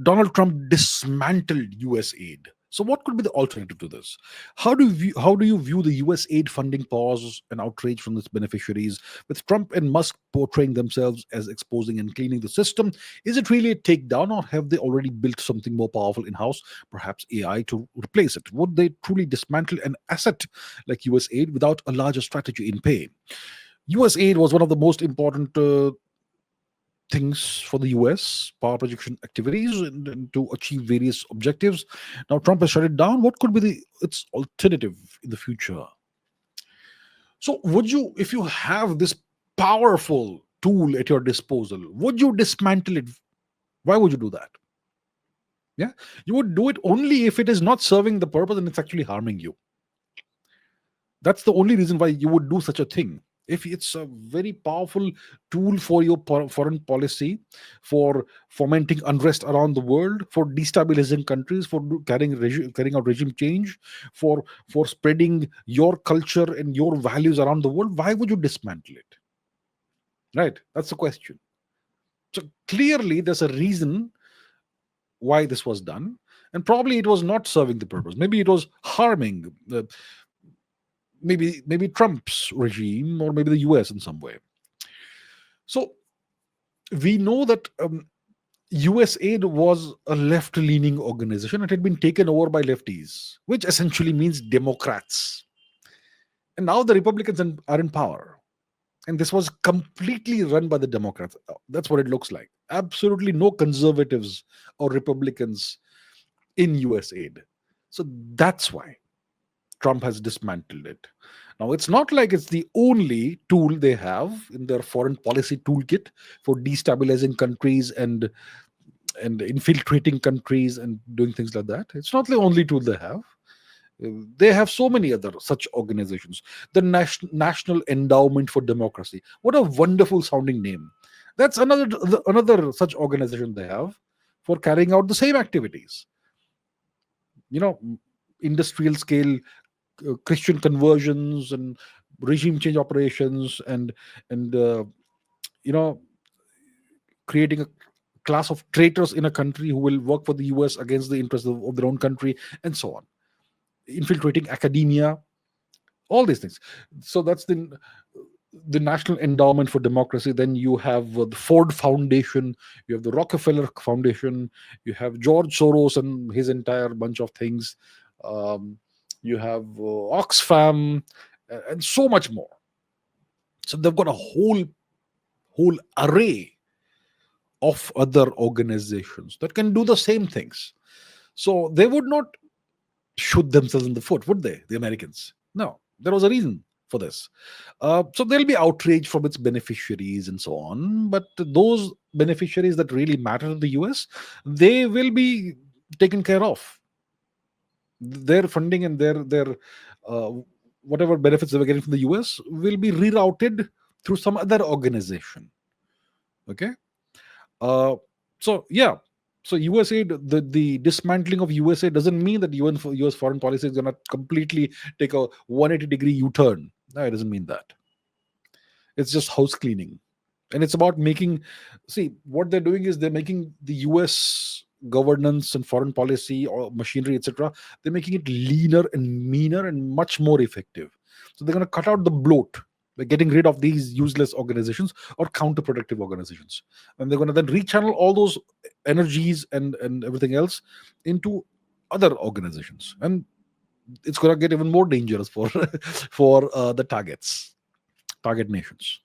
Donald Trump dismantled US aid. So, what could be the alternative to this? How do you view the US aid funding pause and outrage from its beneficiaries, with Trump and Musk portraying themselves as exposing and cleaning the system? Is it really a takedown, or have they already built something more powerful in house, perhaps AI, to replace it? Would they truly dismantle an asset like US aid without a larger strategy in pay? US aid was one of the most important things for the US power projection activities and to achieve various objectives. Now Trump has shut it down. What could be its alternative in the future? So would you, if you have this powerful tool at your disposal, would you dismantle it? Why would you do that? Yeah, you would do it only if it is not serving the purpose and it's actually harming you. That's the only reason why you would do such a thing. If it's a very powerful tool for your foreign policy, for fomenting unrest around the world, for destabilizing countries, for carrying out regime change, for spreading your culture and your values around the world, why would you dismantle it? Right? That's the question. So clearly, there's a reason why this was done, and probably it was not serving the purpose. Maybe it was harming maybe Trump's regime or maybe the US in some way. So we know that USAID was a left leaning organization. It had been taken over by lefties, which essentially means Democrats. And now the Republicans are in power. And this was completely run by the Democrats. That's what it looks like. Absolutely no conservatives or Republicans in USAID. So that's why Trump has dismantled it. Now, it's not like it's the only tool they have in their foreign policy toolkit for destabilizing countries and infiltrating countries and doing things like that. It's not the only tool they have. They have so many other such organizations. The National Endowment for Democracy. What a wonderful sounding name. That's another such organization they have for carrying out the same activities. You know, industrial scale Christian conversions and regime change operations and you know creating a class of traitors in a country who will work for the US against the interests of their own country and so on, infiltrating academia, all these things. So that's the National Endowment for Democracy. Then you have the Ford Foundation, you have the Rockefeller Foundation, you have George Soros and his entire bunch of things. You have Oxfam, and so much more. So they've got a whole array of other organizations that can do the same things. So they would not shoot themselves in the foot, would they, the Americans? No, there was a reason for this. So there'll be outrage from its beneficiaries and so on. But those beneficiaries that really matter to the US, they will be taken care of. Their funding and their uh, whatever benefits they were getting from the US will be rerouted through some other organization. Okay. Uh, so yeah. So USAID, the dismantling of USA doesn't mean that US foreign policy is going to completely take a 180-degree U-turn. No, it doesn't mean that. It's just house cleaning, and it's about making. See, what they're doing is they're making the US governance and foreign policy or machinery, etc. They're making it leaner and meaner and much more effective. So they're going to cut out the bloat by getting rid of these useless organizations or counterproductive organizations, and they're going to then rechannel all those energies and everything else into other organizations, and it's going to get even more dangerous for for the target nations.